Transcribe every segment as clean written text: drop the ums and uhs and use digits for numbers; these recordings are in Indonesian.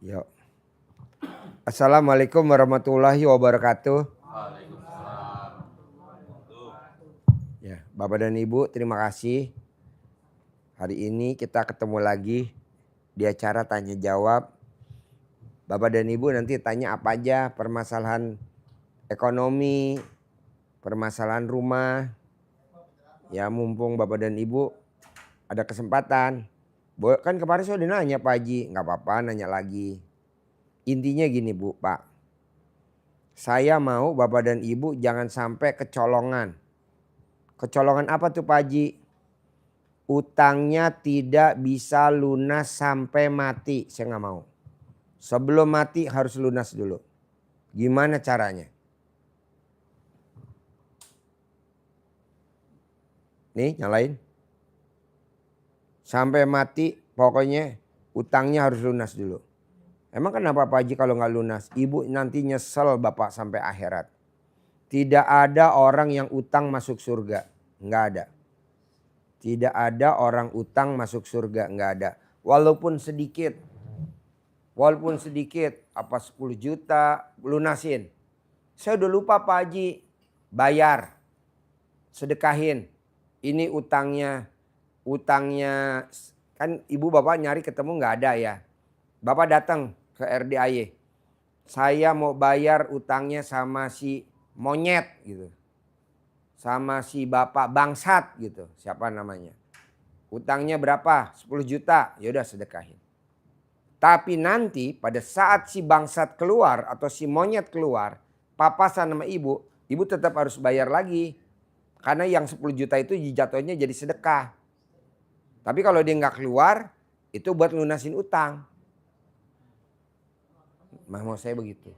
Yuk. Assalamualaikum warahmatullahi wabarakatuh. Waalaikumsalam. Ya, Bapak dan Ibu, terima kasih. Hari ini kita ketemu lagi di acara tanya jawab. Bapak dan Ibu nanti tanya apa aja, permasalahan ekonomi, permasalahan rumah. Ya, mumpung Bapak dan Ibu ada kesempatan. Kan kemarin saya udah nanya Pak Haji, nggak apa-apa nanya lagi. Intinya gini Bu, Pak. Saya mau Bapak dan Ibu jangan sampai kecolongan. Kecolongan apa tuh Pak Haji? Utangnya tidak bisa lunas sampai mati. Saya nggak mau. Sebelum mati harus lunas dulu. Gimana caranya? Nih nyalain. Sampai mati pokoknya utangnya harus lunas dulu. Emang kenapa Pak Haji kalau nggak lunas? Ibu nanti nyesel Bapak sampai akhirat. Tidak ada orang yang utang masuk surga. Nggak ada. Tidak ada orang utang masuk surga. Nggak ada. Walaupun sedikit. Walaupun sedikit. Apa 10 juta lunasin. Saya udah lupa Pak Haji. Bayar. Sedekahin. Ini utangnya. Utangnya. Kan ibu bapak nyari ketemu nggak ada ya. Bapak datang ke RDAY. Saya mau bayar utangnya sama si monyet gitu. Sama si bapak bangsat gitu. Siapa namanya. Utangnya berapa? 10 juta. Ya udah sedekahin. Tapi nanti pada saat si bangsat keluar atau si monyet keluar. Papasan sama ibu. Ibu tetap harus bayar lagi. Karena yang 10 juta itu jatuhnya jadi sedekah. Tapi kalau dia nggak keluar. Itu buat lunasin utang. Mau saya begitu.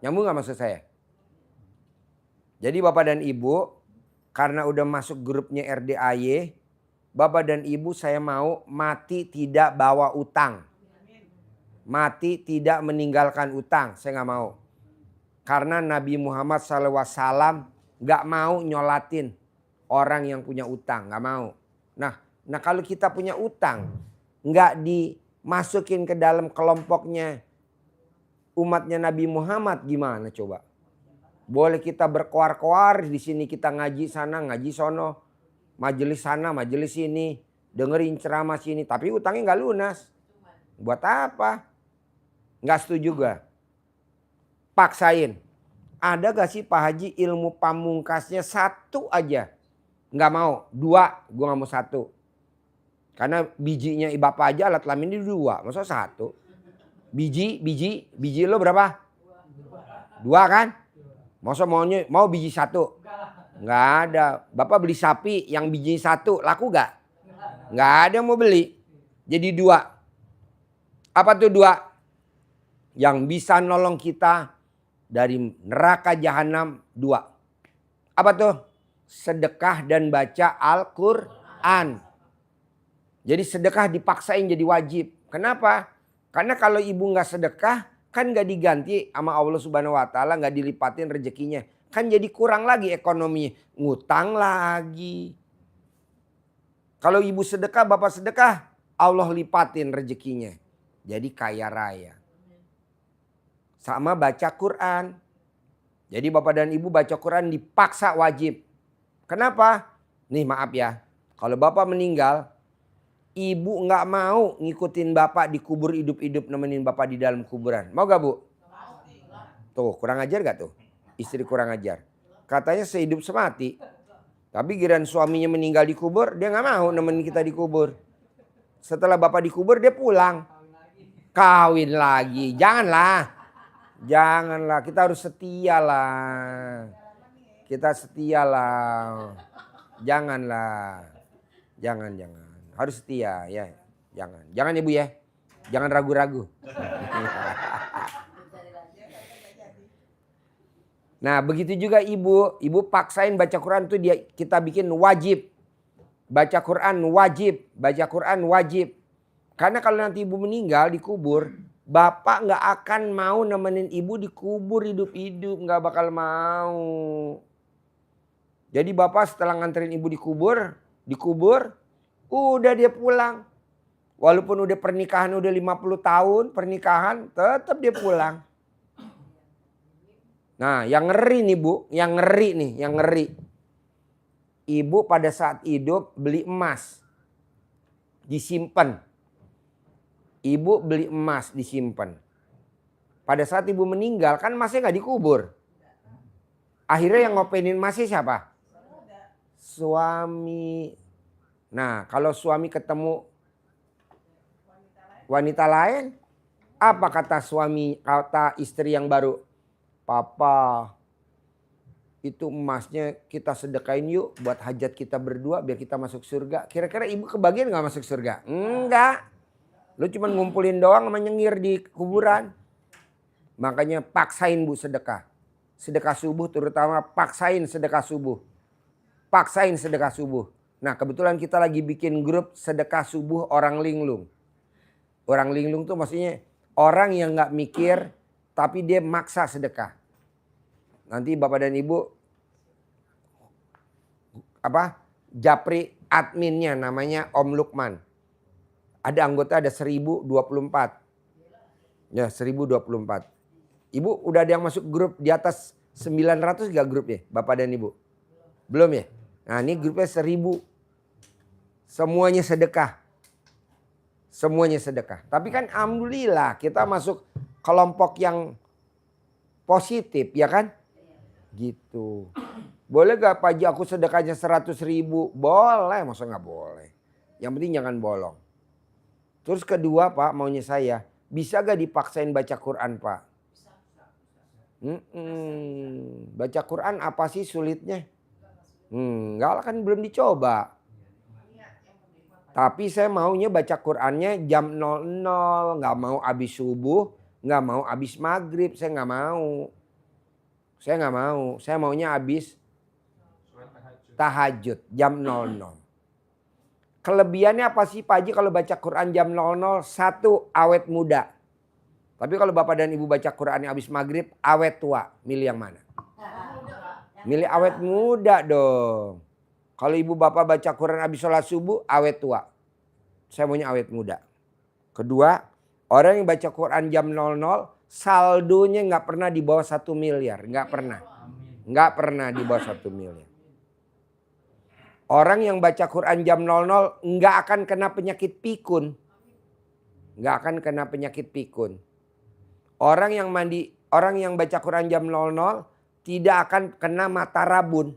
Nyambung nggak maksud saya? Jadi Bapak dan Ibu, karena udah masuk grupnya RDAY, Bapak dan Ibu saya mau mati tidak bawa utang. Mati tidak meninggalkan utang, saya nggak mau. Karena Nabi Muhammad SAW nggak mau nyolatin orang yang punya utang, nggak mau. Nah kalau kita punya utang, nggak dimasukin ke dalam kelompoknya umatnya Nabi Muhammad gimana coba? Boleh kita berkoar-koar di sini kita ngaji sana, ngaji sono, majelis sana, majelis sini, dengerin ceramah sini, tapi utangnya nggak lunas. Buat apa? Nggak setuju gak? Paksain. Ada gak sih Pak Haji ilmu pamungkasnya satu aja? Nggak mau, 2, gue nggak mau 1. Karena bijinya bapak aja alat kelamin ini 2, masa 1? Biji lo berapa? 2 kan? Masa mau biji 1? Nggak ada. Bapak beli sapi yang biji 1 laku gak? Nggak ada yang mau beli. Jadi 2. Apa tuh 2? Yang bisa nolong kita dari neraka jahanam 2. Apa tuh? Sedekah dan baca Al-Quran. Jadi sedekah dipaksain jadi wajib. Kenapa? Karena kalau ibu nggak sedekah kan nggak diganti sama Allah Subhanahu Wa Taala, nggak dilipatin rezekinya. Kan jadi kurang lagi ekonominya, ngutang lagi. Kalau ibu sedekah, bapak sedekah, Allah lipatin rezekinya. Jadi kaya raya. Sama baca Quran. Jadi bapak dan ibu baca Quran dipaksa wajib. Kenapa? Nih maaf ya, kalau bapak meninggal, ibu nggak mau ngikutin bapak di kubur hidup-hidup nemenin bapak di dalam kuburan. Mau gak bu? Tuh kurang ajar gak tuh? Istri kurang ajar. Katanya sehidup semati. Tapi giliran suaminya meninggal di kubur, dia nggak mau nemenin kita di kubur. Setelah bapak di kubur dia pulang. Kawin lagi. Janganlah. Janganlah. Kita harus setia lah. Kita setia lah. Janganlah. Jangan. Harus setia ya. Jangan ya bu ya. Jangan ragu-ragu. Nah begitu juga ibu. Ibu paksain baca Quran tuh kita bikin wajib. Baca Quran wajib. Baca Quran wajib. Karena kalau nanti ibu meninggal dikubur. Bapak gak akan mau nemenin ibu dikubur hidup-hidup. Gak bakal mau. Jadi bapak setelah nganterin ibu dikubur. Udah dia pulang. Walaupun udah pernikahan udah 50 tahun pernikahan tetap dia pulang. Nah yang ngeri nih Bu, yang ngeri. Ibu pada saat hidup beli emas. Disimpan. Ibu beli emas disimpan. Pada saat ibu meninggal kan emasnya gak dikubur. Akhirnya yang ngopenin emasnya siapa? Suami. Nah kalau suami ketemu wanita lain, apa kata suami, kata istri yang baru? Papa, itu emasnya kita sedekain yuk buat hajat kita berdua biar kita masuk surga. Kira-kira ibu kebagian gak masuk surga? Enggak. Lu cuma ngumpulin doang sama nyengir di kuburan. Makanya paksain Bu sedekah. Sedekah subuh terutama paksain sedekah subuh. Paksain sedekah subuh. Nah kebetulan kita lagi bikin grup sedekah subuh orang linglung. Orang linglung tuh maksudnya orang yang gak mikir tapi dia maksa sedekah. Nanti Bapak dan Ibu japri adminnya namanya Om Lukman. Ada anggota ada 1024. Ya 1024. Ibu udah ada yang masuk grup di atas 900 gak grupnya Bapak dan Ibu? Belum ya? Nah ini grupnya 1000. Semuanya sedekah. Semuanya sedekah. Tapi kan alhamdulillah kita masuk kelompok yang positif ya kan? Gitu. Boleh gak Pak Haji aku sedekahnya 100.000? Boleh, masa gak boleh. Yang penting jangan bolong. Terus kedua Pak maunya saya, bisa gak dipaksain baca Quran Pak? Baca Quran apa sih sulitnya? Enggak lah kan belum dicoba. Tapi saya maunya baca Qurannya jam 00. Gak mau habis subuh, gak mau habis maghrib. Saya gak mau. Saya maunya habis tahajud jam 00. Kelebihannya apa sih Pak Haji kalau baca Quran jam 00? Satu, awet muda. Tapi kalau Bapak dan Ibu baca Qurannya habis maghrib, awet tua. Milih yang mana? Milih awet muda dong. Kalau Ibu Bapak baca Quran habis sholat subuh, awet tua. Saya maunya awet muda. Kedua, orang yang baca Quran jam 00, saldonya gak pernah di bawah 1 miliar. Gak pernah. Gak pernah di bawah 1 miliar. Orang yang baca Quran jam 00 nggak akan kena penyakit pikun. Nggak akan kena penyakit pikun. Orang yang baca Quran jam 00 tidak akan kena mata rabun.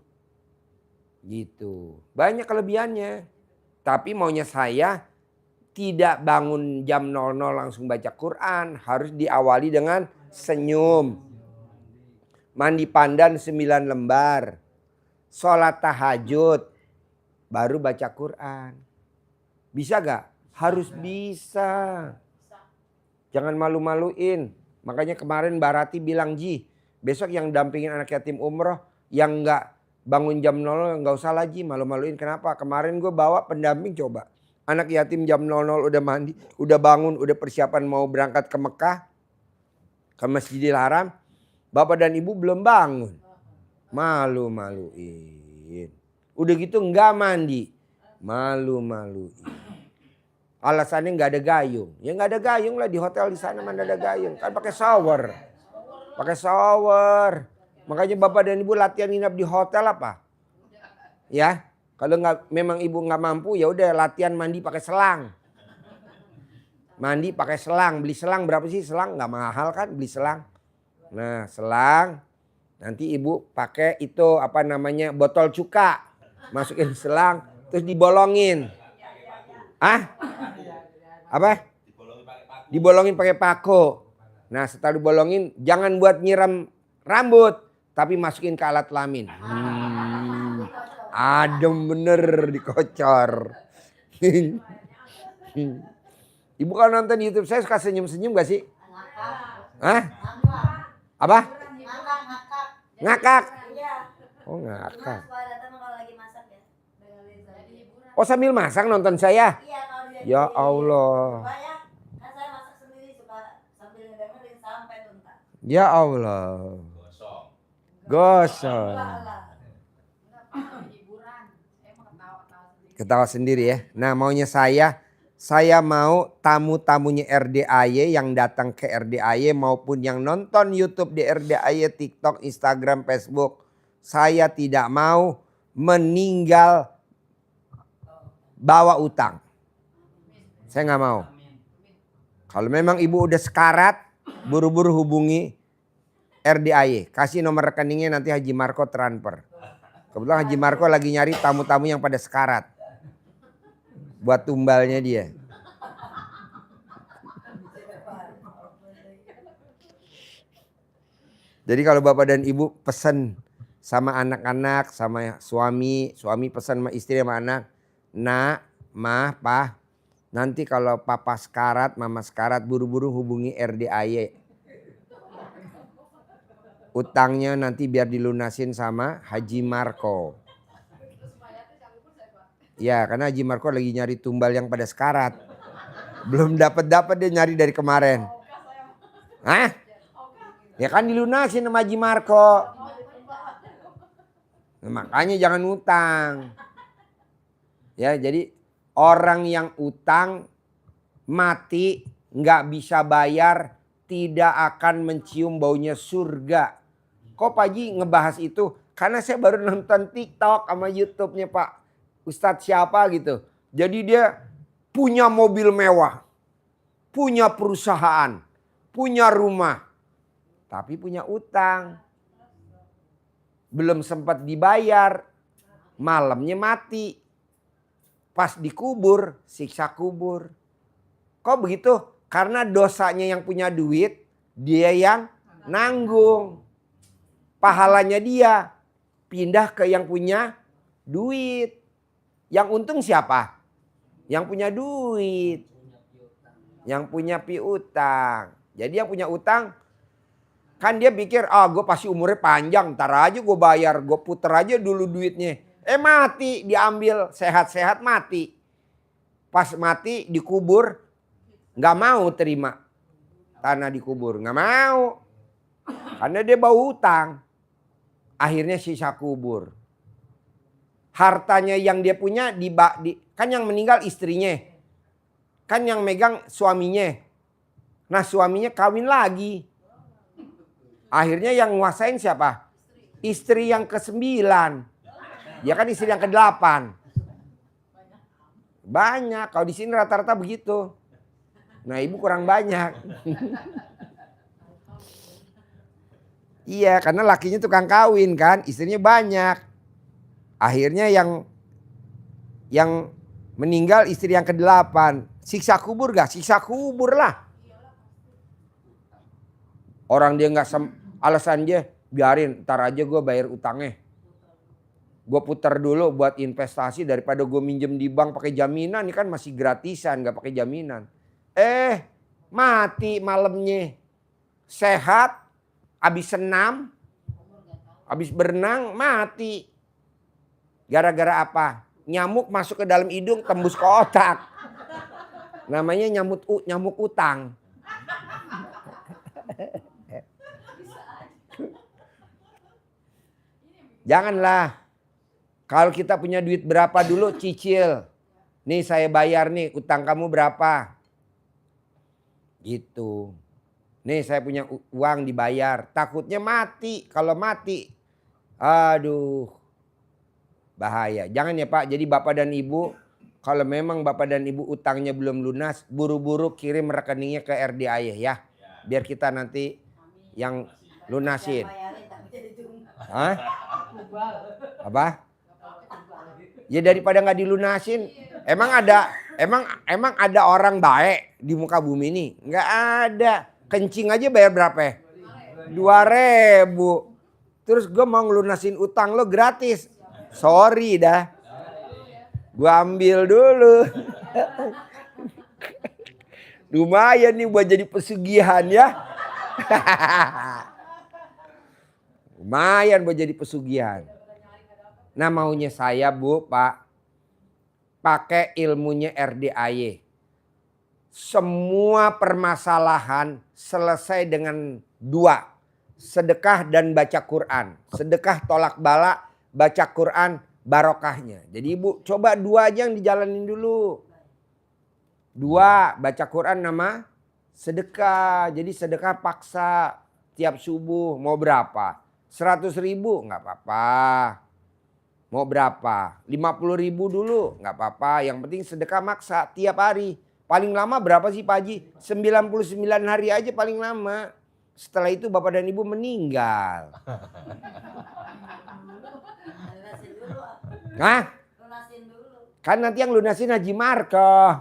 Gitu. Banyak kelebihannya. Tapi maunya saya tidak bangun jam 00 langsung baca Quran. Harus diawali dengan senyum. Mandi pandan 9 lembar. Sholat tahajud. Baru baca Quran. Bisa gak? Harus bisa. Jangan malu-maluin. Makanya kemarin Mbak Rati bilang, Ji, besok yang dampingin anak yatim umroh yang gak bangun jam 00 gak usah lagi malu-maluin. Kenapa? Kemarin gue bawa pendamping coba. Anak yatim jam 00 udah mandi, udah bangun, udah persiapan mau berangkat ke Mekah. Ke Masjidil Haram. Bapak dan Ibu belum bangun. Malu-maluin. Udah gitu nggak mandi, malu-maluin. Alasannya nggak ada gayung, ya nggak ada gayung lah di hotel di sana mana ada gayung, kan pakai shower, Makanya Bapak dan Ibu latihan nginap di hotel apa? Ya, kalau nggak memang Ibu nggak mampu ya udah latihan mandi pakai selang. Mandi pakai selang, beli selang berapa sih selang? Nggak mahal kan beli selang. Nah selang, nanti Ibu pakai itu apa namanya botol cuka. Masukin selang terus dibolongin. Apa? Dibolongin pakai pako. Nah setelah dibolongin jangan buat nyiram rambut. Tapi masukin ke alat kelamin. Adem bener dikocor. Ibu kan nonton YouTube saya suka senyum-senyum gak sih? Apa? Ngakak. Oh ngakak. Oh sambil masak nonton saya? Ya Allah. Ya Allah. Gosong. Ketawa sendiri ya. Nah maunya saya Saya mau tamu-tamunya RDAY yang datang ke RDAY maupun yang nonton YouTube di RDAY, TikTok, Instagram, Facebook. Saya tidak mau meninggal bawa utang. Saya nggak mau. Kalau memang ibu udah sekarat, buru-buru hubungi RDAY. Kasih nomor rekeningnya, nanti Haji Marco transfer. Kebetulan Haji Marco lagi nyari tamu-tamu yang pada sekarat. Buat tumbalnya dia. Jadi kalau bapak dan ibu pesan sama anak-anak, sama suami pesan sama istri sama anak. Nak, mah, pah, nanti kalau papa sekarat, mama sekarat, buru-buru hubungi RDAY. Utangnya nanti biar dilunasin sama Haji Marco. Ya, karena Haji Marco lagi nyari tumbal yang pada sekarat. Belum dapat dia nyari dari kemarin. Hah? Ya kan dilunasin sama Haji Marco. Nah, makanya jangan utang. Ya, jadi orang yang utang mati nggak bisa bayar tidak akan mencium baunya surga. Kok Pak Haji ngebahas itu? Karena saya baru nonton TikTok sama YouTube-nya Pak Ustadz siapa gitu. Jadi dia punya mobil mewah, punya perusahaan, punya rumah, tapi punya utang. Belum sempat dibayar, malamnya mati. Pas dikubur, siksa kubur. Kok begitu? Karena dosanya yang punya duit, dia yang nanggung. Pahalanya dia pindah ke yang punya duit. Yang untung siapa? Yang punya duit. Yang punya piutang. Jadi yang punya utang, kan dia pikir, gue pasti umurnya panjang, ntar aja gue bayar, gue puter aja dulu duitnya. Mati, diambil, sehat-sehat mati. Pas mati dikubur, gak mau terima tanah dikubur, gak mau. Karena dia bawa utang. Akhirnya sisa kubur. Hartanya yang dia punya, kan yang meninggal istrinya. Kan yang megang suaminya. Nah suaminya kawin lagi. Akhirnya yang nguasain siapa? Istri yang ke-9. Dia kan istri yang ke-8. Banyak. Kalau di sini rata-rata begitu. Nah ibu kurang banyak. Iya karena lakinya tukang kawin kan. Istrinya banyak. Akhirnya yang meninggal istri yang ke-8. Siksa kubur gak? Siksa kubur lah. Orang dia gak alasan dia biarin ntar aja gue bayar utangnya. Gue putar dulu buat investasi daripada gue minjem di bank pakai jaminan. Ini kan masih gratisan gak pakai jaminan. Mati malamnya. Sehat. Habis senam. Habis berenang mati. Gara-gara apa? Nyamuk masuk ke dalam hidung tembus ke otak. Namanya nyamuk utang. Janganlah. Kalau kita punya duit berapa dulu cicil. Nih saya bayar nih utang kamu berapa. Gitu. Nih saya punya uang dibayar. Takutnya mati. Kalau mati. Aduh. Bahaya. Jangan ya Pak. Jadi Bapak dan Ibu. Kalau memang Bapak dan Ibu utangnya belum lunas. Buru-buru kirim rekeningnya ke RDAY ya. Biar kita nanti yang lunasin. Hah? Apa? Ya daripada nggak dilunasin. Emang ada orang baik di muka bumi ini? Nggak ada. Kencing aja bayar berapa? 2.000. Terus gue mau ngelunasin utang lo gratis. Sorry dah. Gue ambil dulu. Lumayan nih buat jadi pesugihan ya. Lumayan buat jadi pesugihan. Nah maunya saya Bu, Pak. Pakai ilmunya RDAY. Semua permasalahan selesai dengan 2. Sedekah dan baca Quran. Sedekah tolak bala, baca Quran barokahnya. Jadi Ibu coba 2 aja yang dijalanin dulu. 2, baca Quran nama sedekah. Jadi sedekah paksa tiap subuh. Mau berapa? 100.000 nggak apa-apa. Mau berapa? 50.000 dulu nggak apa-apa. Yang penting sedekah maksa tiap hari. Paling lama berapa sih Pak Haji? 99 hari aja paling lama. Setelah itu bapak dan ibu meninggal. Hah? Kan nanti yang lunasin Haji Marko.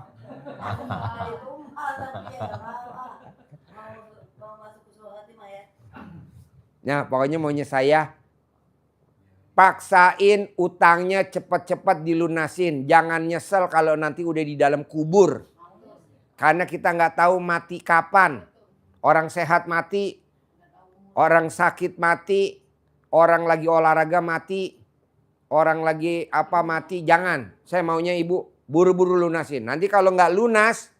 Nah pokoknya maunya saya paksain utangnya cepat-cepat dilunasin. Jangan nyesel kalau nanti udah di dalam kubur. Karena kita nggak tahu mati kapan. Orang sehat mati, orang sakit mati, orang lagi olahraga mati, orang lagi apa mati. Jangan. Saya maunya ibu buru-buru lunasin. Nanti kalau nggak lunas,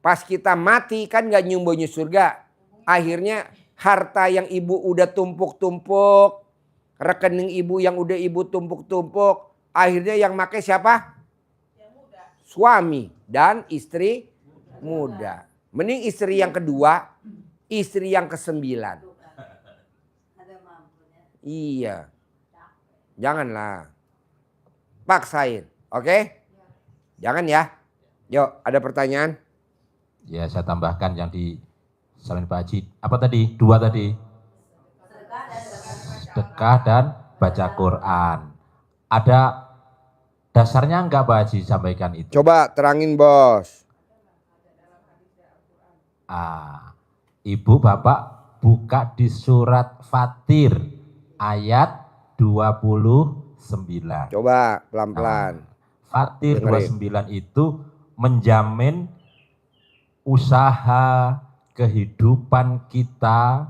pas kita mati kan nggak nyumbaunya surga. Akhirnya harta yang ibu udah tumpuk-tumpuk, rekening ibu yang udah ibu tumpuk-tumpuk, akhirnya yang pakai siapa? Suami dan istri muda. Mending istri yang kedua, istri yang ke-9. Iya. Janganlah. Paksain, oke? Jangan ya. Yuk, ada pertanyaan? Ya, saya tambahkan yang di selain Pak Haji. Apa tadi? 2 tadi. Sedekah dan baca Quran. Ada dasarnya enggak Pak Haji sampaikan itu? Coba terangin bos. Ibu Bapak buka di surat Fatir ayat 29. Coba pelan-pelan. Fatir 29 itu menjamin usaha kehidupan kita,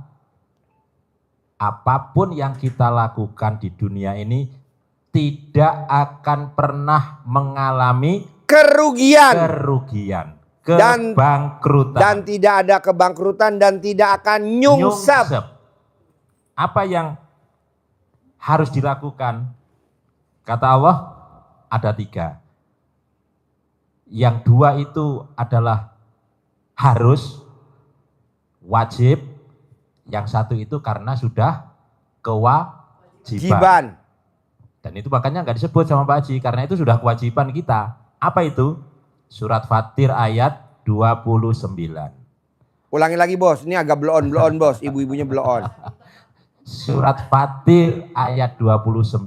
apapun yang kita lakukan di dunia ini tidak akan pernah mengalami kerugian, kebangkrutan. Dan tidak ada kebangkrutan dan tidak akan nyungsep. Apa yang harus dilakukan? Kata Allah ada 3. Yang 2 itu adalah harus, wajib. Yang 1 itu karena sudah kewajiban. Dan itu makanya nggak disebut sama Pak Haji karena itu sudah kewajiban kita. Apa itu? Surat Fatir ayat 29. Ulangi lagi bos, ini agak blow on bos, ibu-ibunya blow on. Surat Fatir ayat 29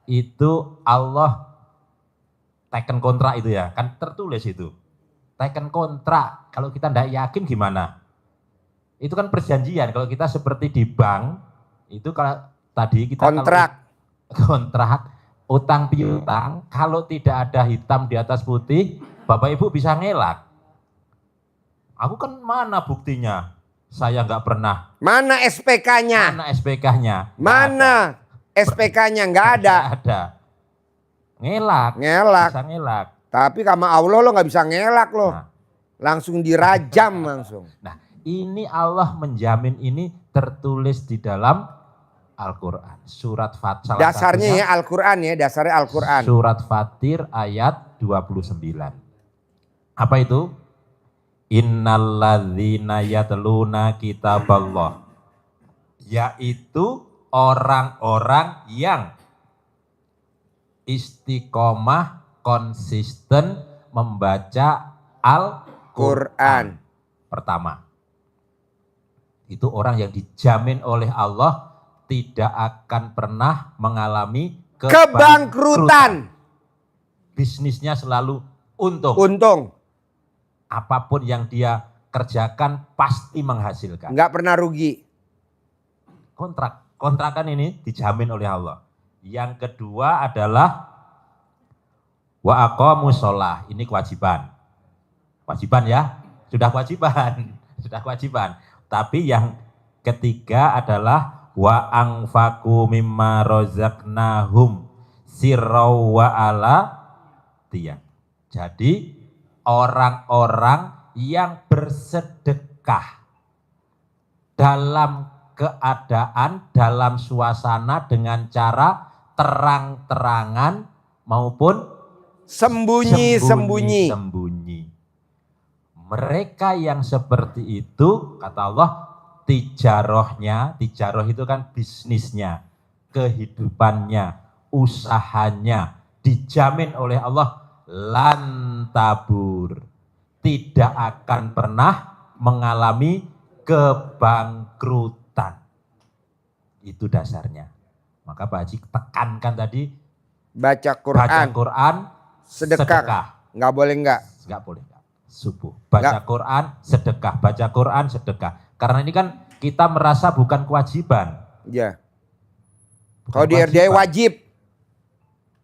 itu Allah teken kontrak itu ya, kan tertulis itu. Teken kontrak, kalau kita tidak yakin gimana? Itu kan perjanjian, kalau kita seperti di bank, itu kalau tadi kita kontrak, utang piutang, kalau tidak ada hitam di atas putih, Bapak Ibu bisa ngelak. Aku kan mana buktinya? Saya nggak pernah. Mana SPK-nya? Mana SPK-nya? Mana SPK-nya? Nggak ada. Nggak ada. Ngelak. Bisa ngelak. Tapi sama Allah lo nggak bisa ngelak lo. Nah. Langsung dirajam langsung. Nah ini Allah menjamin ini tertulis di dalam Al-Quran. Surat Fatir. Dasarnya ya Al-Quran ya. Dasarnya Al-Quran. Surat Fatir ayat 29. Apa itu? Innalladzina yatluna kitaballah. Yaitu orang-orang yang istiqomah konsisten membaca Al-Quran. Pertama, itu orang yang dijamin oleh Allah tidak akan pernah mengalami kebangkrutan. Bisnisnya selalu untung. Apapun yang dia kerjakan pasti menghasilkan. Nggak pernah rugi. Kontrakan ini dijamin oleh Allah. Yang kedua adalah wa aqamus shalah. Ini kewajiban. Kewajiban ya, sudah kewajiban. Tapi yang ketiga adalah wa anfaqu mimma razaqnahum sirra wa alaniyah. Jadi orang-orang yang bersedekah dalam keadaan, dalam suasana dengan cara terang-terangan maupun Sembunyi-sembunyi. Sembunyi. Mereka yang seperti itu, kata Allah, tijaroh itu kan bisnisnya, kehidupannya, usahanya, dijamin oleh Allah, lantabur. Tidak akan pernah mengalami kebangkrutan. Itu dasarnya. Maka Pak Haji tekankan tadi, Baca Quran. Sedekah. Nggak boleh nggak? Nggak boleh. Subuh. Baca Quran, sedekah. Baca Quran, sedekah. Karena ini kan kita merasa bukan kewajiban. Iya. Kalau di RDI wajib.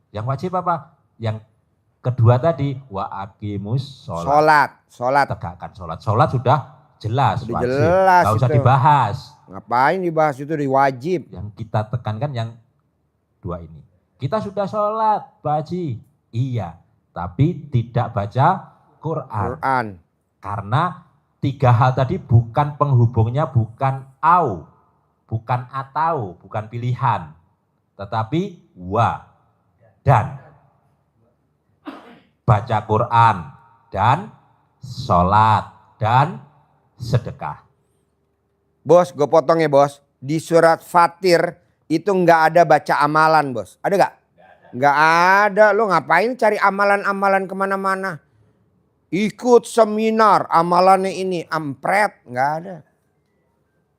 Yang wajib apa? Yang kedua tadi, wa aqimus Sholat. Tegakkan sholat. Sholat sudah jelas Udah wajib. jelas Nggak usah itu. dibahas. Ngapain dibahas itu wajib. Yang kita tekankan yang dua ini. Kita sudah sholat, Pak Haji. Iya, tapi tidak baca Quran. Karena tiga hal tadi bukan penghubungnya, bukan au, bukan atau, bukan pilihan. Tetapi wa, dan. Baca Quran, dan sholat, dan sedekah. Bos, gue potong ya bos. Di surat Fatir itu nggak ada baca amalan bos. Ada nggak? Nggak ada. Lo ngapain cari amalan-amalan kemana-mana? Ikut seminar amalannya ini. Ampret. Nggak ada.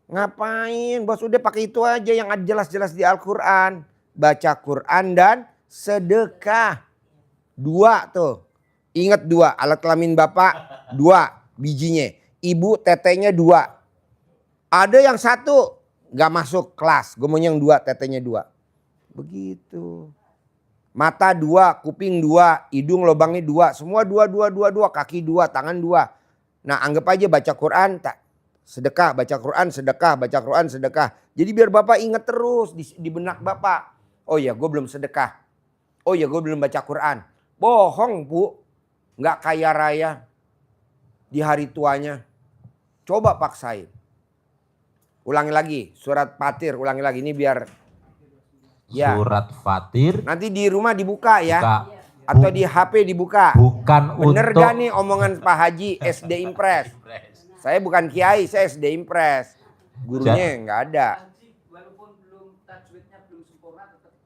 Ngapain bos? Udah pakai itu aja yang jelas-jelas di Al-Quran. Baca Quran dan sedekah. Dua tuh. Ingat dua. Alat kelamin bapak. Dua bijinya. Ibu tetenya dua. Ada yang satu gak masuk kelas. Gue mau yang dua, tetenya dua. Begitu. Mata dua, kuping dua, hidung lubangnya dua. Semua dua. Kaki dua, tangan dua. Nah anggap aja baca Quran. Sedekah, baca Quran, sedekah, baca Quran, sedekah. Jadi biar bapak ingat terus di benak bapak. Oh iya gue belum sedekah. Oh iya gue belum baca Quran. Bohong bu. Gak kaya raya. Di hari tuanya. Coba paksain. Ulangi lagi. Surat Fatir. Ulangi lagi. Ini biar. Ya. Surat Fatir. Nanti di rumah dibuka ya. Buka. Atau di HP dibuka. Bukan Bener untuk. gak nih omongan Pak Haji SD Impres? Saya bukan kiai. Saya SD Impres. Gurunya nggak ada. Walaupun belum tajwidnya belum sempurna tetap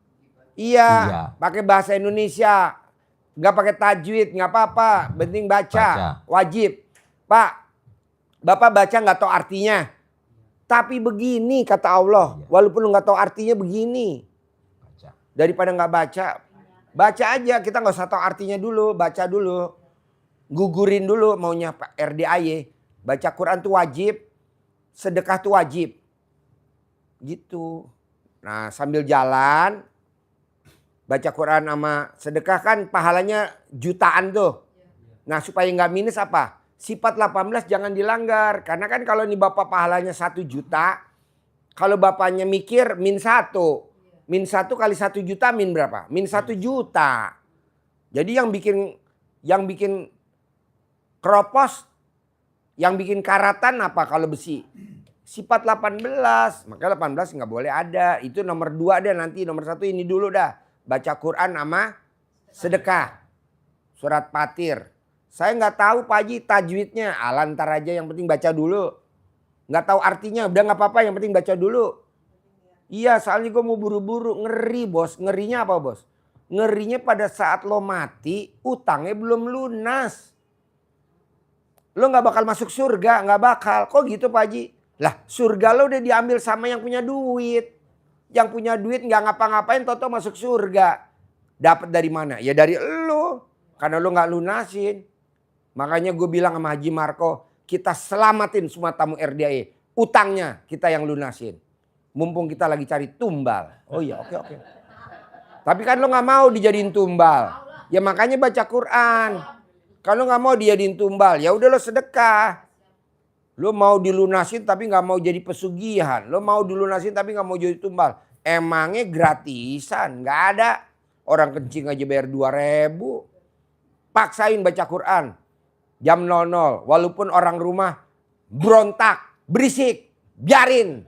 Iya. Iya. Pakai bahasa Indonesia. Nggak pakai tajwid. Nggak apa-apa. Penting baca. Wajib. Pak. Bapak baca nggak tahu artinya. Tapi begini kata Allah. Walaupun lu nggak tahu artinya begini. Daripada nggak baca. Baca aja. Kita nggak usah tahu artinya dulu. Baca dulu. Gugurin dulu maunya Pak RDAY. Baca Quran tuh wajib. Sedekah tuh wajib. Gitu. Nah sambil jalan. Baca Quran sama sedekah kan pahalanya jutaan tuh. Nah supaya nggak minus apa? Sifat 18 jangan dilanggar. Karena kan kalau ini bapak pahalanya 1 juta. Kalau bapaknya mikir min 1. Min 1 kali 1 juta min berapa? Min 1 juta. Jadi yang bikin keropos. Yang bikin karatan apa kalau besi? Sifat 18. Maka 18 nggak boleh ada. Itu nomor 2 deh nanti. Nomor 1 ini dulu dah. Baca Quran sama sedekah. Surat Fatir. Saya nggak tahu Pak Haji tajwidnya. Ntar aja yang penting baca dulu. Nggak tahu artinya. Udah nggak apa-apa yang penting baca dulu. Iya soalnya gue mau buru-buru. Ngeri bos. Ngerinya apa bos? Ngerinya pada saat lo mati. Utangnya belum lunas. Lo nggak bakal masuk surga. Nggak bakal. Kok gitu Pak Haji? Lah surga lo udah diambil sama yang punya duit. Yang punya duit nggak ngapa-ngapain toto masuk surga. Dapat dari mana? Ya dari lo. Karena lo nggak lunasin. Makanya gue bilang sama Haji Marco. Kita selamatin semua tamu RDAE. Utangnya kita yang lunasin. Mumpung kita lagi cari tumbal. Oh iya oke. Tapi kan lo nggak mau dijadiin tumbal. Ya makanya baca Quran. Kalau nggak mau dijadiin tumbal. Ya udah lo sedekah. Lo mau dilunasin tapi nggak mau jadi pesugihan. Lo mau dilunasin tapi nggak mau jadi tumbal. Emangnya gratisan. Nggak ada. Orang kencing aja bayar 2.000. Paksain baca Quran. Jam 00. Walaupun orang rumah berontak. Berisik. Biarin.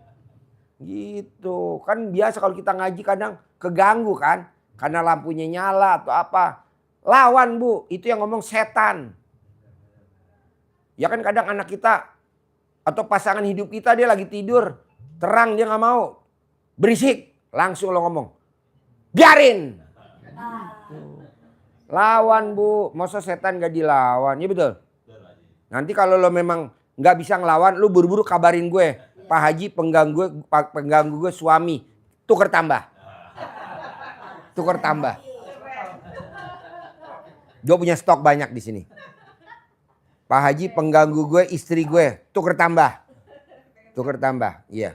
Gitu. Kan biasa kalau kita ngaji kadang keganggu kan. Karena lampunya nyala atau apa. Lawan Bu, itu yang ngomong setan. Ya kan kadang anak kita atau pasangan hidup kita dia lagi tidur. Terang dia gak mau. Berisik. Langsung lo ngomong. Biarin. Lawan Bu. Masa setan gak dilawan? Ya betul. Nanti kalau lo memang gak bisa ngelawan. Lo buru-buru kabarin gue. Pak Haji pengganggu gue suami. Tuker tambah. Tuker tambah. Gue punya stok banyak di sini. Pak Haji pengganggu gue, istri gue, tuker tambah. Tuker tambah, iya.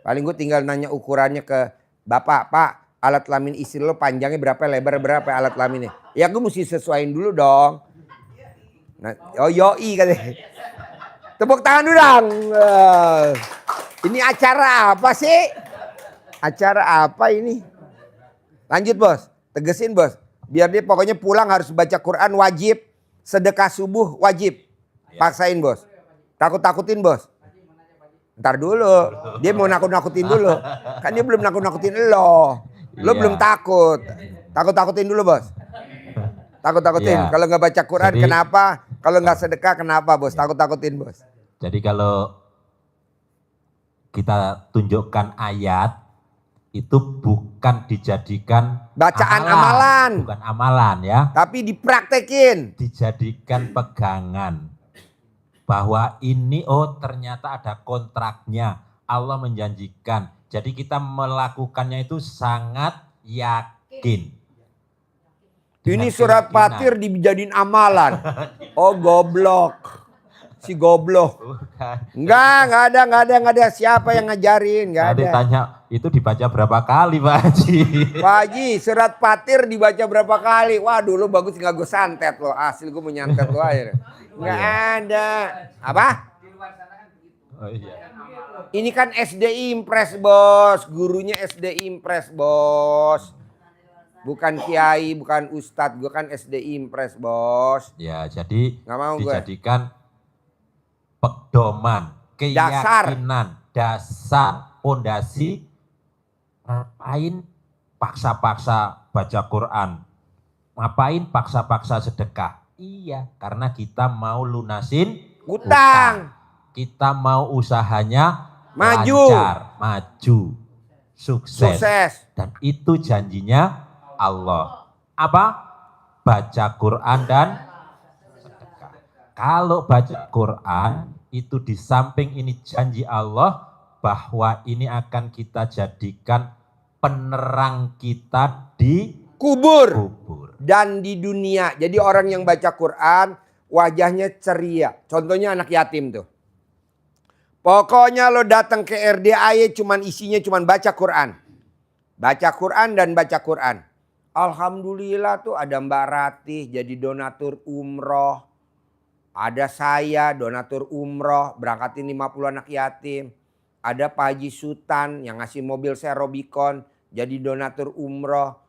Paling gue tinggal nanya ukurannya ke bapak, Pak, alat kelamin istri lo panjangnya berapa, lebar berapa alat kelaminnya. Ya gue mesti sesuaiin dulu dong. Nah, oh yoi katanya. Tepuk tangan dulu dong. Ini acara apa sih? Acara apa ini? Lanjut bos, tegesin bos. Biar dia pokoknya pulang harus baca Quran wajib. Sedekah subuh wajib. Paksain bos. Takut-takutin bos. Ntar dulu. Dia mau nakut-nakutin dulu. Kan dia belum nakut-nakutin lo. Lo belum takut. Takut-takutin dulu bos. Takut-takutin. Kalau nggak baca Quran kenapa? Kalau nggak sedekah kenapa bos? Takut-takutin bos. Jadi kalau kita tunjukkan ayat itu bukan dijadikan bacaan amalan. Bukan amalan ya. Tapi dipraktekin. Dijadikan pegangan. Bahwa ini ternyata ada kontraknya. Allah menjanjikan. Jadi kita melakukannya itu sangat yakin. Ini surat Fatir dijadiin amalan. Oh goblok. Si goblok. Enggak ada. Siapa yang ngajarin? Enggak ada. Tanya itu dibaca berapa kali Pak Haji? Pak Haji, surat Fatir dibaca berapa kali? Wah dulu bagus nggak gue santet loh. Asli gue mau nyantet lo aja. Nggak ada. Apa? Oh iya. Ini kan SD Impres bos. Gurunya SD Impres bos. Bukan kiai, bukan ustadz. Gue kan SD Impres bos. Ya jadi nggak mau dijadikan pedoman, keyakinan, dasar, pondasi. Ngapain paksa-paksa baca Quran? Ngapain paksa-paksa sedekah? Iya, karena kita mau lunasin utang. Kita mau usahanya lancar, maju, sukses. Dan itu janjinya Allah. Apa? Baca Quran dan sedekah. Kalau baca Quran itu di samping ini janji Allah bahwa ini akan kita jadikan penerang kita di kubur dan di dunia. Jadi orang yang baca Quran wajahnya ceria. Contohnya anak yatim tuh. Pokoknya lo datang ke RDAY isinya cuman baca Quran. Baca Quran dan baca Quran. Alhamdulillah tuh ada Mbak Ratih jadi donatur umroh. Ada saya donatur umroh berangkatin 50 anak yatim. Ada Pak Haji Sultan yang ngasih mobil saya Robicon jadi donatur umroh.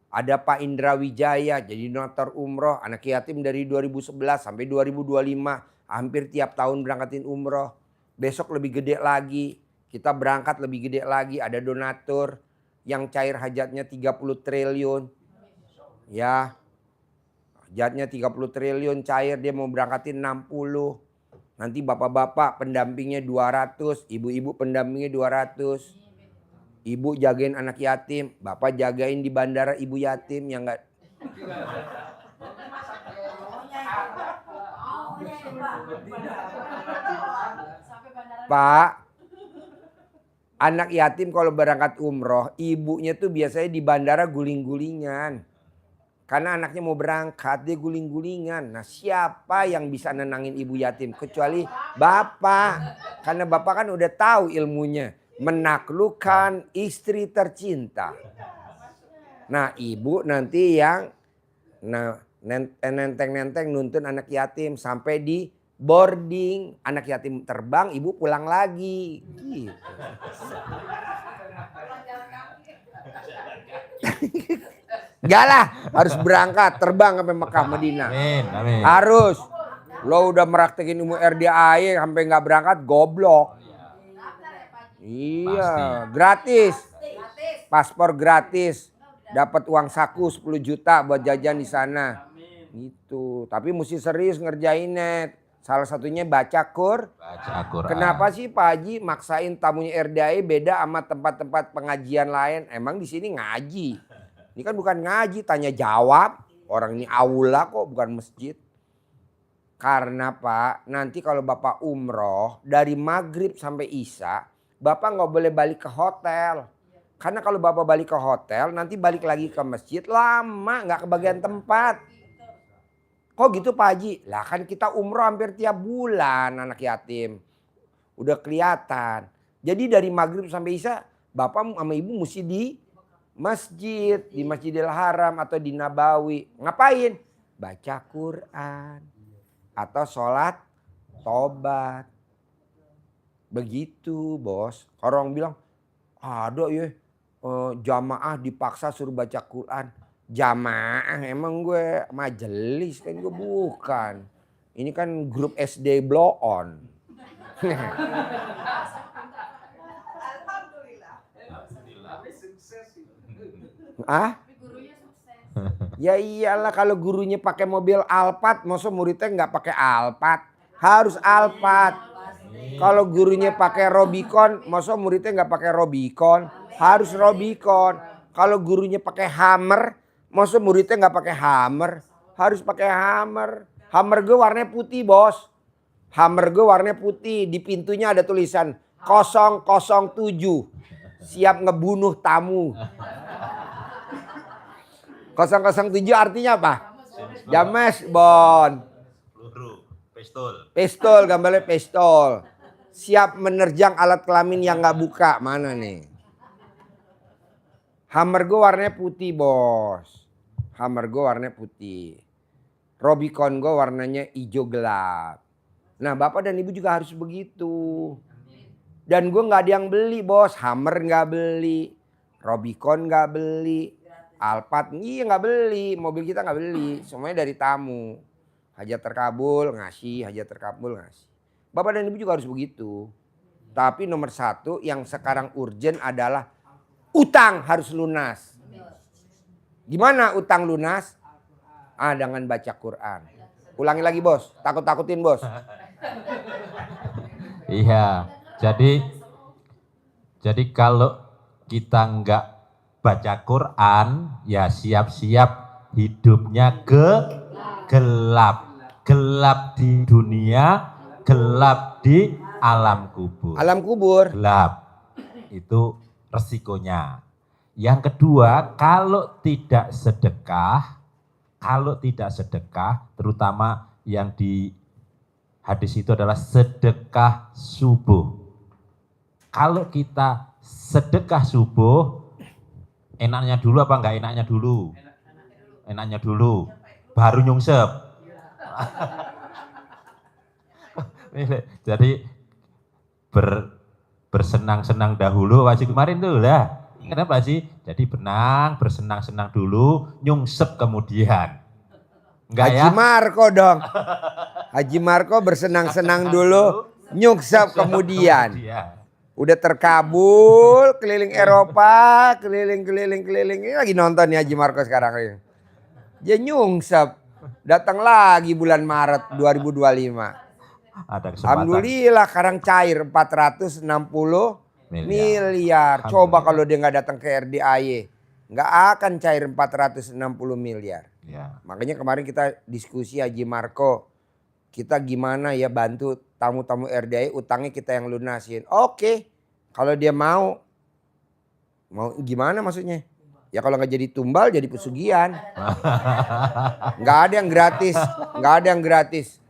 Ada Pak Indra Wijaya jadi donatur umroh. Anak yatim dari 2011 sampai 2025 hampir tiap tahun berangkatin umroh. Besok lebih gede lagi. Kita berangkat lebih gede lagi. Ada donatur yang cair hajatnya 30 triliun. Ya. Hajatnya 30 triliun cair dia mau berangkatin 60. Nanti bapak-bapak pendampingnya 200, ibu-ibu pendampingnya 200. Ibu jagain anak yatim, bapak jagain di bandara ibu yatim yang enggak. Pak, anak yatim kalau berangkat umroh, ibunya tuh biasanya di bandara guling-gulingan. Karena anaknya mau berangkat, dia guling-gulingan. Nah siapa yang bisa nenangin ibu yatim? Kecuali bapak. Karena bapak kan udah tahu ilmunya. Menaklukkan istri tercinta. Nah ibu nanti yang nenteng-nenteng nuntun anak yatim. Sampai di boarding. Anak yatim terbang, ibu pulang lagi. Gitu. Enggak lah, harus berangkat terbang sampai Mekah Madinah. Amin. Harus. Lo udah meraktekin ilmu RDAY sampai nggak berangkat goblok. Iya, gratis. Paspor gratis. Dapat uang saku 10 juta buat jajan di sana. Gitu. Tapi mesti serius ngerjainnya. Salah satunya baca Baca Quran. Kenapa sih Pak Haji maksain tamunya RDAI beda sama tempat-tempat pengajian lain? Emang di sini ngaji. Ini kan bukan ngaji, tanya jawab. Orang ini aula kok, bukan masjid. Karena Pak, nanti kalau Bapak umroh dari maghrib sampai isya, Bapak nggak boleh balik ke hotel. Karena kalau Bapak balik ke hotel, nanti balik lagi ke masjid lama, nggak kebagian tempat. Kok gitu Pak Haji? Lah kan kita umroh hampir tiap bulan anak yatim. Udah kelihatan. Jadi dari maghrib sampai isya, Bapak sama Ibu mesti di masjid. Di Masjidil Haram atau di Nabawi. Ngapain? Baca Quran. Atau sholat tobat. Begitu bos. Orang bilang, ada ya jamaah dipaksa suruh baca Quran. Jamaah emang gue majelis kan gue bukan. Ini kan grup SD blow on. Ah? Ya iyalah kalau gurunya pakai mobil Alphard, masa muridnya nggak pakai Alphard? Harus Alphard. Kalau gurunya pakai Robicon, masa muridnya nggak pakai Robicon? Harus Robicon. Kalau gurunya pakai Hammer, masa muridnya nggak pakai Hammer? Harus pakai Hammer. Hammer gue warnanya putih bos. Hammer gue warnanya putih. Di pintunya ada tulisan 007. Siap ngebunuh tamu. 007 artinya apa? James Bond. Peluru, pistol. Pistol, gambarnya pistol. Siap menerjang alat kelamin yang nggak buka. Mana nih? Hammer gue warnanya putih bos. Hammer gue warnanya putih. Robicon gue warnanya hijau gelap. Nah bapak dan ibu juga harus begitu. Dan gue nggak ada yang beli bos. Hammer nggak beli. Robicon nggak beli. Alphard iya nggak beli. Mobil kita nggak beli. Semuanya dari tamu. Hajat terkabul ngasih. Hajat terkabul ngasih. Bapak dan ibu juga harus begitu. Tapi nomor satu yang sekarang urgent adalah utang harus lunas. Gimana utang lunas? Dengan baca Quran. Ulangi lagi bos, takut-takutin bos. Iya, jadi kalau kita nggak baca Quran, ya siap-siap hidupnya gelap. Gelap di dunia, gelap di alam kubur. Alam kubur. Gelap, itu resikonya. Yang kedua, kalau tidak sedekah, terutama yang di hadis itu adalah sedekah subuh. Kalau kita sedekah subuh, enaknya dulu apa enggak enaknya dulu? Enaknya dulu, baru nyungsep. Jadi bersenang-senang dahulu, wajib kemarin tuh lah. Kenapa sih? Jadi bersenang-senang dulu, nyungsep kemudian. Enggak Haji Marko dong. Haji Marko bersenang-senang dulu, nyungsep kemudian. Udah terkabul, keliling Eropa, keliling. Ini lagi nonton nih Haji Marko sekarang. Dia nyungsep. Datang lagi bulan Maret 2025. Ada kesempatan. Alhamdulillah sekarang cair 460 miliar. Coba kalau dia nggak datang ke RDAY, nggak akan cair 460 miliar. Ya. Makanya kemarin kita diskusi Haji Marko, kita gimana ya bantu tamu-tamu RDAY utangnya kita yang lunasin. Oke, kalau dia mau gimana maksudnya? Ya kalau nggak jadi tumbal jadi pesugihan. Nggak ada yang gratis.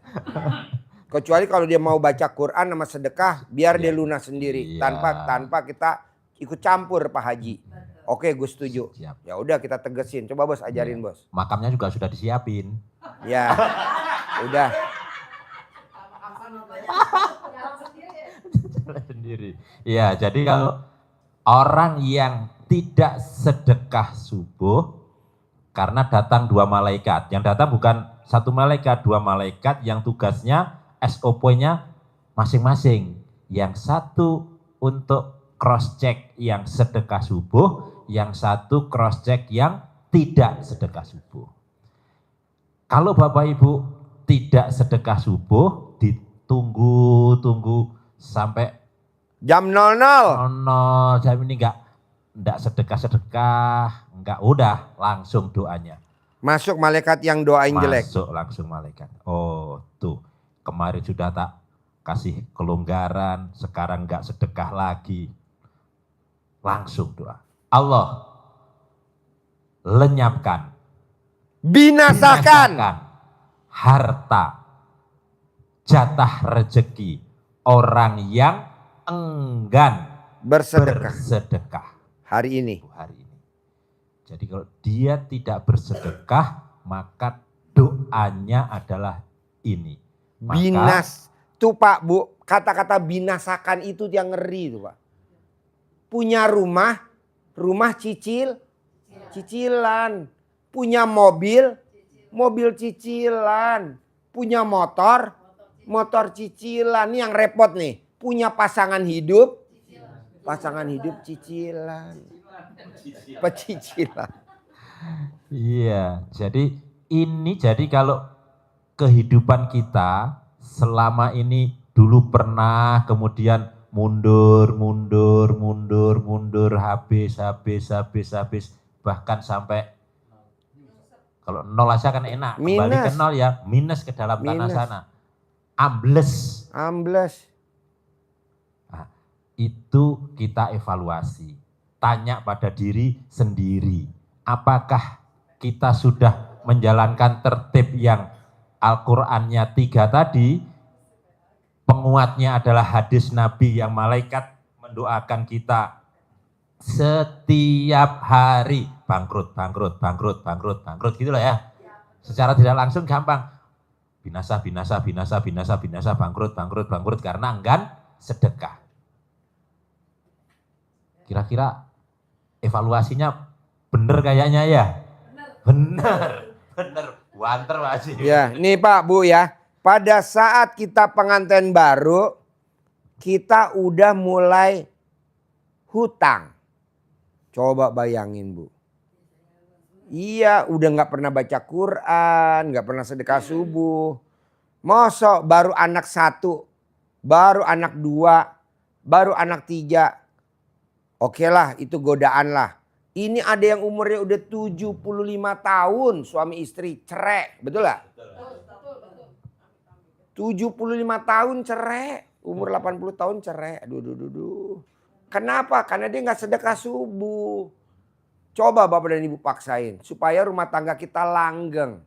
Kecuali kalau dia mau baca Quran sama sedekah, biar dia lunas sendiri, tanpa kita ikut campur Pak Haji. Oke, gue setuju. Ya udah kita tegesin. Coba bos ajarin bos. Makamnya juga sudah disiapin. Ya, udah. Sendiri. Ya, jadi kalau orang yang tidak sedekah subuh karena datang dua malaikat, yang datang bukan satu malaikat, dua malaikat yang tugasnya SOP-nya masing-masing. Yang satu untuk cross check yang sedekah subuh, yang satu cross check yang tidak sedekah subuh. Kalau Bapak Ibu tidak sedekah subuh, ditunggu sampai Jam 00. jam ini enggak sedekah, enggak, udah langsung doanya. Masuk malaikat yang doain jelek. Masuk langsung malaikat. Oh tuh, kemarin sudah tak kasih kelonggaran, sekarang enggak sedekah lagi. Langsung doa. Allah lenyapkan, Binasakan. harta, jatah rezeki orang yang enggan Bersedekah. Hari ini. hari ini. Jadi kalau dia tidak bersedekah, maka doanya adalah ini. Binas. Tuh Pak, Bu, kata-kata binasakan itu yang ngeri tuh Pak. Punya rumah cicilan. Punya mobil cicilan. Punya motor cicilan. Ini yang repot nih. Punya pasangan hidup cicilan. Pecicilan. Iya, jadi kalau kehidupan kita selama ini dulu pernah kemudian mundur, habis, bahkan sampai kalau nol aja kan enak, kembali ke nol ya, minus ke dalam tanah sana. Ambles. Nah, itu kita evaluasi. Tanya pada diri sendiri, apakah kita sudah menjalankan tertib yang Al-Qur'annya 3 tadi, penguatnya adalah hadis Nabi yang malaikat mendoakan kita setiap hari, bangkrut, gitu loh ya. Secara tidak langsung gampang, binasa, bangkrut, karena enggan sedekah. Kira-kira evaluasinya bener kayaknya ya? Bener, wanter Pak. Ya, nih Pak, Bu ya. Pada saat kita pengantin baru, kita udah mulai hutang. Coba bayangin Bu. Iya, udah gak pernah baca Quran, gak pernah sedekah subuh. Mosok baru anak 1, baru anak 2, baru anak 3. Oke lah, itu godaan lah. Ini ada yang umurnya udah 75 tahun, suami istri cerai, betul gak? 75 tahun cerai, umur 80 tahun cerai. Aduh. Kenapa? Karena dia gak sedekah subuh. Coba Bapak dan Ibu paksain supaya rumah tangga kita langgeng.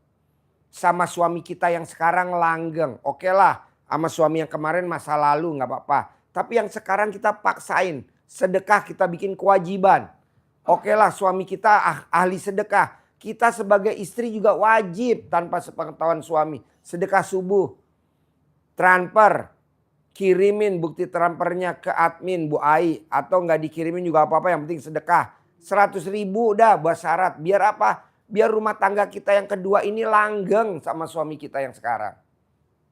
Sama suami kita yang sekarang langgeng. Oke lah, sama suami yang kemarin masa lalu gak apa-apa. Tapi yang sekarang kita paksain. Sedekah kita bikin kewajiban. Oke lah, suami kita ahli sedekah. Kita sebagai istri juga wajib tanpa sepengetahuan suami. Sedekah subuh. Transfer. Kirimin bukti transfernya ke admin Bu Ai. Atau nggak dikirimin juga apa-apa, yang penting sedekah. 100.000 dah buat syarat. Biar apa? Biar rumah tangga kita yang kedua ini langgeng sama suami kita yang sekarang.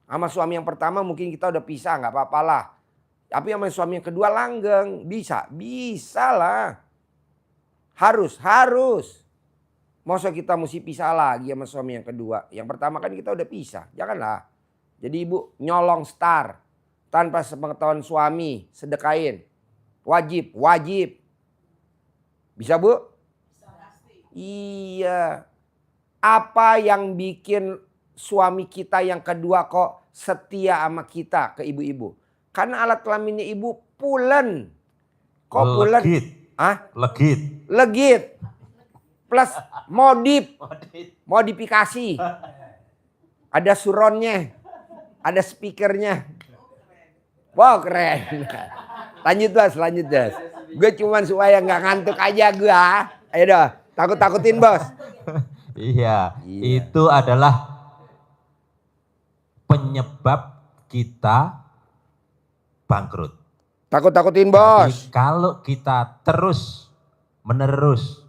Sama suami yang pertama mungkin kita udah pisah, nggak apa-apa lah. Tapi sama suami yang kedua langgeng. Bisa lah. Harus. Masa kita mesti pisah lagi sama suami yang kedua. Yang pertama kan kita udah pisah. Janganlah. Jadi Ibu nyolong star. Tanpa sepengetahuan suami. Sedekain. Wajib. Bisa Bu? Bisa pasti. Iya. Apa yang bikin suami kita yang kedua kok setia sama kita ke ibu-ibu? Karena alat kelaminnya ibu pulen. Kok pulen? Legit. Plus modifikasi. Ada suronnya. Ada speakernya. Wow keren. Lanjut Bos. Gue cuman supaya gak ngantuk aja gue. Ayo dah, takut-takutin Bos. Iya, itu adalah penyebab kita bangkrut. Takut-takutin Bos. Jadi kalau kita terus-menerus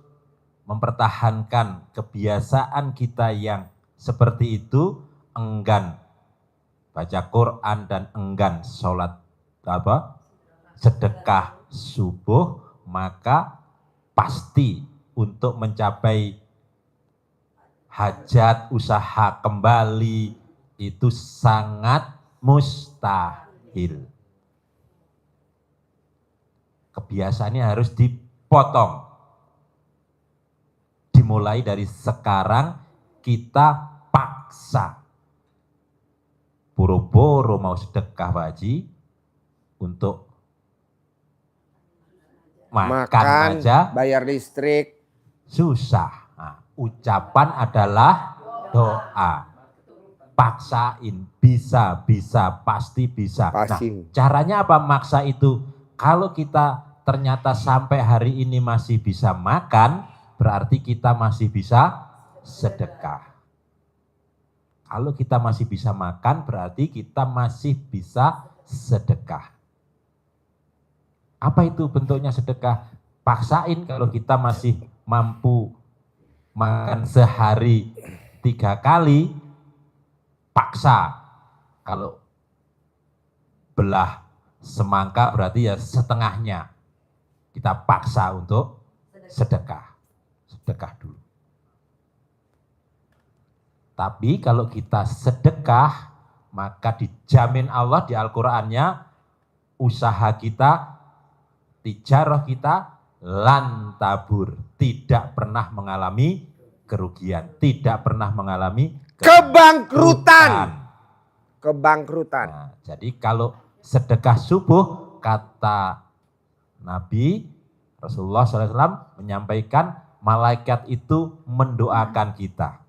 mempertahankan kebiasaan kita yang seperti itu, enggan baca Quran dan enggan sholat sedekah subuh, maka pasti untuk mencapai hajat, usaha kembali, itu sangat mustahil. Kebiasaannya harus dipotong. Dimulai dari sekarang kita paksa. Boro-boro mau sedekah Pak Haji untuk makan aja bayar listrik. susah. Nah, ucapan adalah doa. Paksain, bisa, pasti bisa. Pasti. Nah, caranya apa maksa itu? Kalau kita ternyata sampai hari ini masih bisa makan, berarti kita masih bisa sedekah. Kalau kita masih bisa makan, berarti kita masih bisa sedekah. Apa itu bentuknya sedekah? Paksain kalau kita masih mampu makan sehari 3 kali, paksa. Kalau belah semangka berarti ya setengahnya. Kita paksa untuk sedekah. Sedekah dulu. Tapi kalau kita sedekah, maka dijamin Allah di Al-Qur'annya, usaha kita, tijarah kita, lan tabur. Tidak pernah mengalami kerugian. Tidak pernah mengalami Kebangkrutan. Nah, jadi kalau sedekah subuh, kata Nabi Rasulullah SAW menyampaikan, malaikat itu mendoakan kita.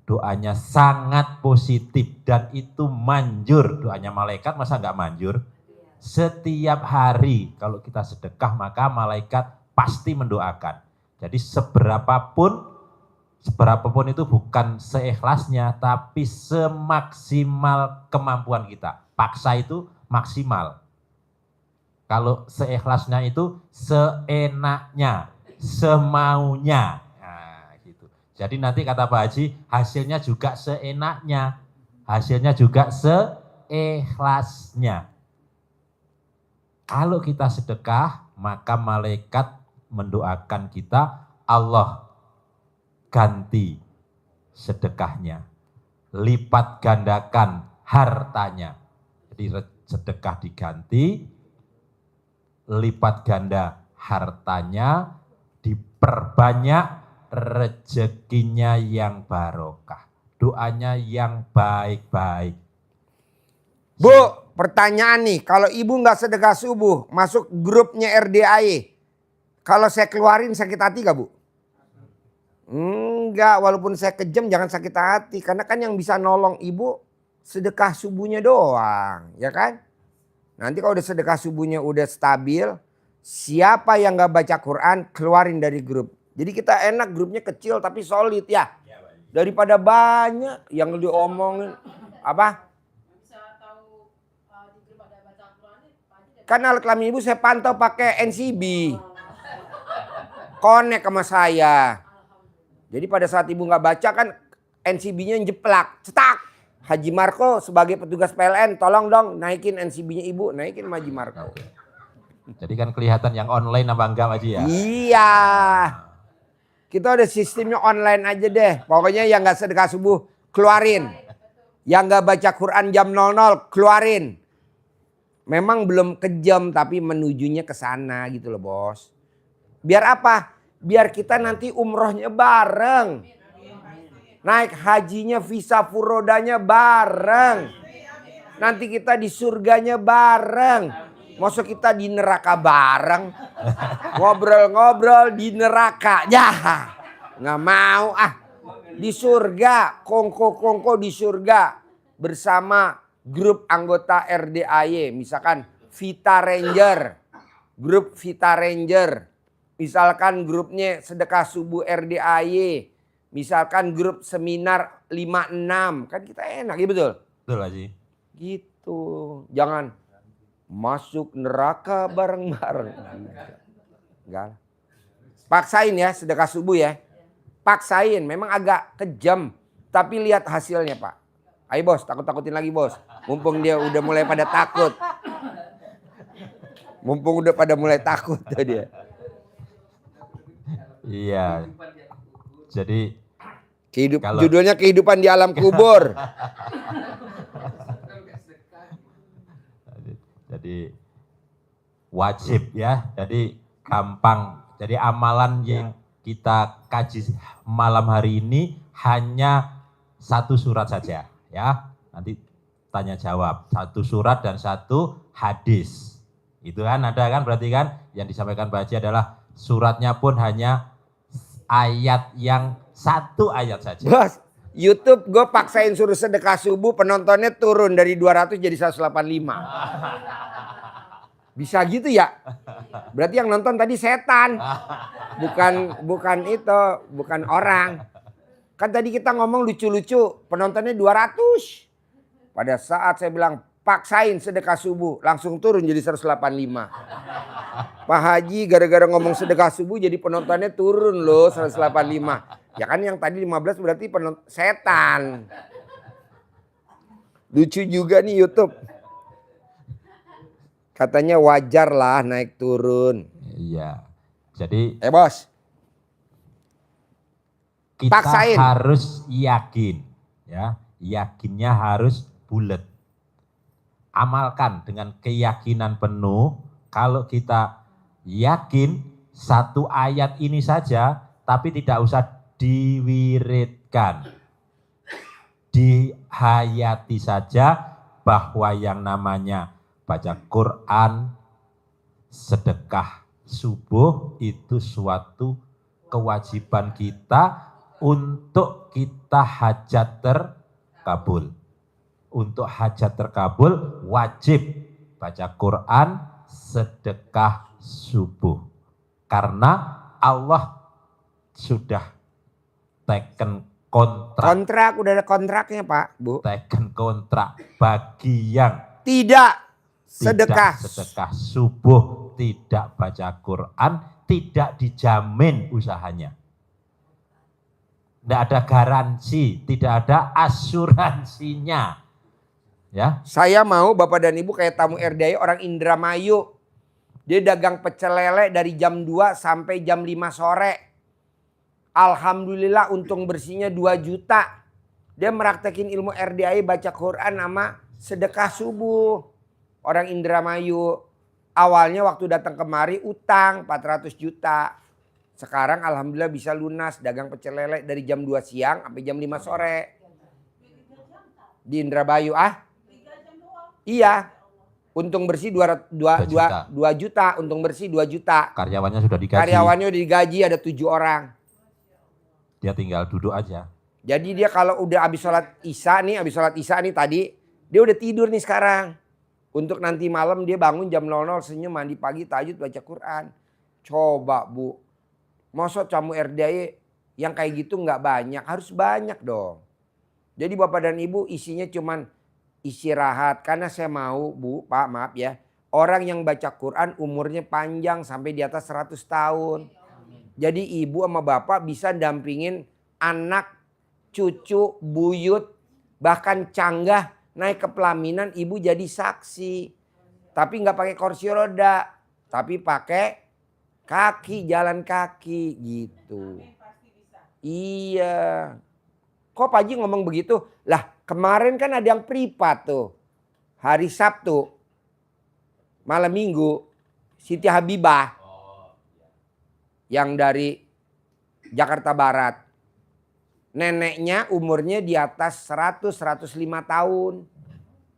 Doanya sangat positif dan itu manjur. Doanya malaikat masa nggak manjur? Setiap hari kalau kita sedekah maka malaikat pasti mendoakan. Jadi seberapapun itu bukan seikhlasnya tapi semaksimal kemampuan kita. Paksa itu maksimal. Kalau seikhlasnya itu seenaknya, semaunya. Nah, gitu. Jadi nanti kata Pak Haji, hasilnya juga seenaknya, hasilnya juga seikhlasnya. Kalau kita sedekah, maka malaikat mendoakan kita, Allah ganti sedekahnya, lipat gandakan hartanya. Jadi sedekah diganti, lipat ganda hartanya, diperbanyak rezekinya yang barokah, doanya yang baik-baik. Bu, pertanyaan nih, kalau ibu nggak sedekah subuh, masuk grupnya RDAY, kalau saya keluarin sakit hati gak Bu? Enggak, walaupun saya kejam jangan sakit hati, karena kan yang bisa nolong ibu sedekah subuhnya doang, ya kan? Nanti kalau udah sedekah subuhnya udah stabil, siapa yang gak baca Quran keluarin dari grup. Jadi kita enak grupnya kecil tapi solid ya. Daripada banyak yang diomongin. Apa? Kan alat kelamin ibu saya pantau pakai NCB. Connect sama saya. Jadi pada saat ibu gak baca kan NCB-nya jeplak, cetak. Haji Marco sebagai petugas PLN, tolong dong naikin NCB-nya ibu, naikin Haji Marco. Jadi kan kelihatan yang online apa enggak Pak Haji ya? Iya. Kita udah sistemnya online aja deh. Pokoknya yang gak sedekah subuh, keluarin. Yang gak baca Quran jam 00, keluarin. Memang belum kejam tapi menujunya ke sana gitu loh bos. Biar apa? Biar kita nanti umrohnya bareng. Naik hajinya, visa furodanya bareng. Nanti kita di surganya bareng. Masa kita di neraka bareng. Ngobrol-ngobrol di neraka. Ya, nggak mau ah. Di surga, kongko-kongko di surga. Bersama grup anggota RDAY. Misalkan Vita Ranger. Grup Vita Ranger. Misalkan grupnya sedekah subuh RDAY. Misalkan grup seminar 56. Kan kita enak ya betul? Betul Haji. Gitu. Jangan masuk neraka bareng-bareng. Enggak. Paksain ya sedekah subuh ya. Paksain. Memang agak kejam. Tapi lihat hasilnya Pak. Ayo bos, takut-takutin lagi bos. Mumpung dia udah mulai pada takut. Mumpung udah pada mulai takut tuh dia. Iya. Jadi Kalau- Judulnya kehidupan di alam kubur. Jadi wajib ya, jadi gampang. Jadi amalan yang kita kaji malam hari ini hanya satu surat saja ya. Nanti tanya jawab, satu surat dan satu hadis. Itu kan ada kan, berarti kan yang disampaikan Pak Haji adalah suratnya pun hanya ayat yang satu ayat saja. Bos, YouTube gue paksain suruh sedekah subuh, penontonnya turun dari 200 jadi 185. Bisa gitu ya? Berarti yang nonton tadi setan. Bukan itu, bukan orang. Kan tadi kita ngomong lucu-lucu, penontonnya 200. Pada saat saya bilang paksain sedekah subuh, langsung turun jadi 185. Pak Haji gara-gara ngomong sedekah subuh jadi penontonnya turun loh 185. Ya kan yang tadi 15 berarti setan. Lucu juga nih YouTube. Katanya wajar lah naik turun. Iya. Jadi Bos. kita Paksain. harus yakin ya. Yakinnya harus bulat. Amalkan dengan keyakinan penuh. Kalau kita yakin satu ayat ini saja, tapi tidak usah diwiridkan. Dihayati saja bahwa yang namanya baca Quran, sedekah subuh itu suatu kewajiban kita untuk kita hajat terkabul. Untuk hajat terkabul wajib baca Quran, sedekah subuh. Karena Allah sudah taken kontrak. Kontrak udah ada kontraknya Pak, Bu. Taken kontrak bagi yang Tidak sedekah. tidak sedekah subuh, tidak baca Quran, tidak dijamin usahanya. Tidak ada garansi, tidak ada asuransinya. Ya, Saya mau Bapak dan Ibu kayak tamu RDI orang Indramayu. Dia dagang pecel lele dari jam 2 sampai jam 5 sore. Alhamdulillah untung bersihnya 2 juta. Dia meraktekin ilmu RDI baca Quran sama sedekah subuh. Orang Indramayu. Awalnya waktu datang kemari utang 400 juta. Sekarang alhamdulillah bisa lunas dagang pecel lele dari jam 2 siang sampai jam 5 sore. Di Indramayu Iya. Untung bersih 2 juta. Untung bersih 2 juta. karyawannya sudah digaji. Karyawannya udah digaji ada 7 orang. Dia tinggal duduk aja. Jadi dia kalau udah habis sholat isya nih tadi. Dia udah tidur nih sekarang. Untuk nanti malam dia bangun jam 00 senyum mandi pagi tahajud baca Quran. Coba Bu. Masa tamu RDI yang kayak gitu nggak banyak. Harus banyak dong. Jadi Bapak dan Ibu isinya cuman istirahat. Karena saya mau Bu, Pak maaf ya. Orang yang baca Quran umurnya panjang sampai di atas 100 tahun. Jadi ibu sama bapak bisa dampingin anak, cucu, buyut, bahkan canggah naik ke pelaminan ibu jadi saksi. Tapi nggak pakai kursi roda, tapi pakai kaki, jalan kaki gitu. Iya. Kok Pak Haji ngomong begitu? Lah kemarin kan ada yang privat tuh. Hari Sabtu, malam Minggu, Siti Habibah. Yang dari Jakarta Barat. Neneknya umurnya di atas 100-105 tahun.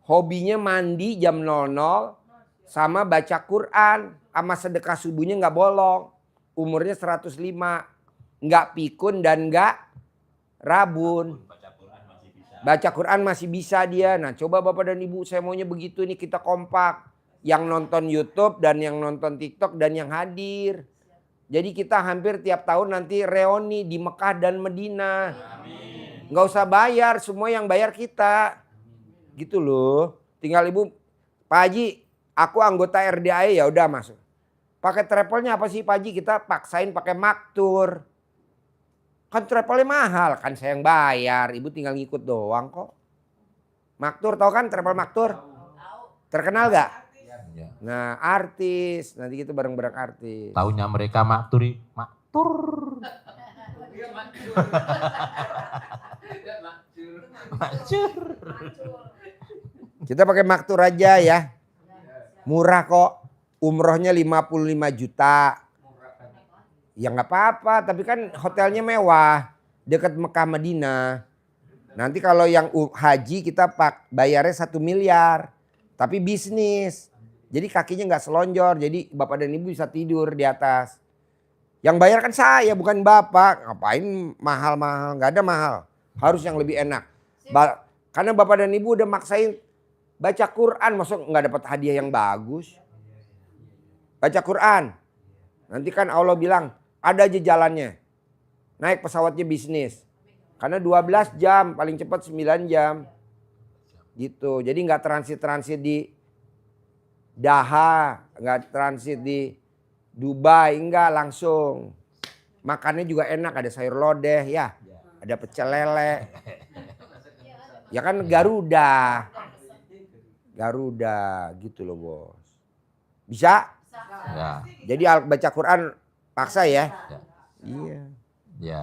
Hobinya mandi jam 00 sama baca Quran. Sama sedekah subuhnya nggak bolong. Umurnya 105. Nggak pikun dan nggak rabun. Baca Quran masih bisa dia. Nah coba Bapak dan Ibu saya maunya begitu nih kita kompak. Yang nonton YouTube dan yang nonton TikTok dan yang hadir. Jadi kita hampir tiap tahun nanti reuni di Mekah dan Medina. Nggak usah bayar, semua yang bayar kita. Gitu loh. Tinggal Ibu, Pak Haji, aku anggota RDI ya udah masuk. Pakai travelnya apa sih Pak Haji? Kita paksain pakai maktur. Kan travelnya mahal, kan saya yang bayar. Ibu tinggal ngikut doang kok. Maktur tahu kan travel maktur? Terkenal gak? Ya. Nah artis, nanti kita bareng-bareng artis. Tahunya mereka maktur. makjur. Tidak makjur. Mancur. Kita pakai maktur aja ya. Murah kok. Umrohnya 55 juta. Ya nggak apa-apa, tapi kan hotelnya mewah. Dekat Mekah Madinah. Nanti kalau yang haji kita bayarnya 1 miliar. Tapi bisnis. Jadi kakinya nggak selonjor. Jadi bapak dan ibu bisa tidur di atas. Yang bayar kan saya bukan bapak. Ngapain mahal-mahal? Nggak ada mahal. Harus yang lebih enak. Karena bapak dan ibu udah maksain baca Quran. Maksud nggak dapat hadiah yang bagus. Baca Quran. Nanti kan Allah bilang ada aja jalannya. Naik pesawatnya bisnis. Karena 12 jam, paling cepat 9 jam. Gitu. Jadi nggak transit di Daha, nggak transit di Dubai, enggak langsung. Makannya juga enak, ada sayur lodeh ya. Ada pecel lele. Ya kan Garuda. Garuda gitu loh bos. Bisa? Ya. Jadi baca Quran paksa ya? Ya. Iya. Ya.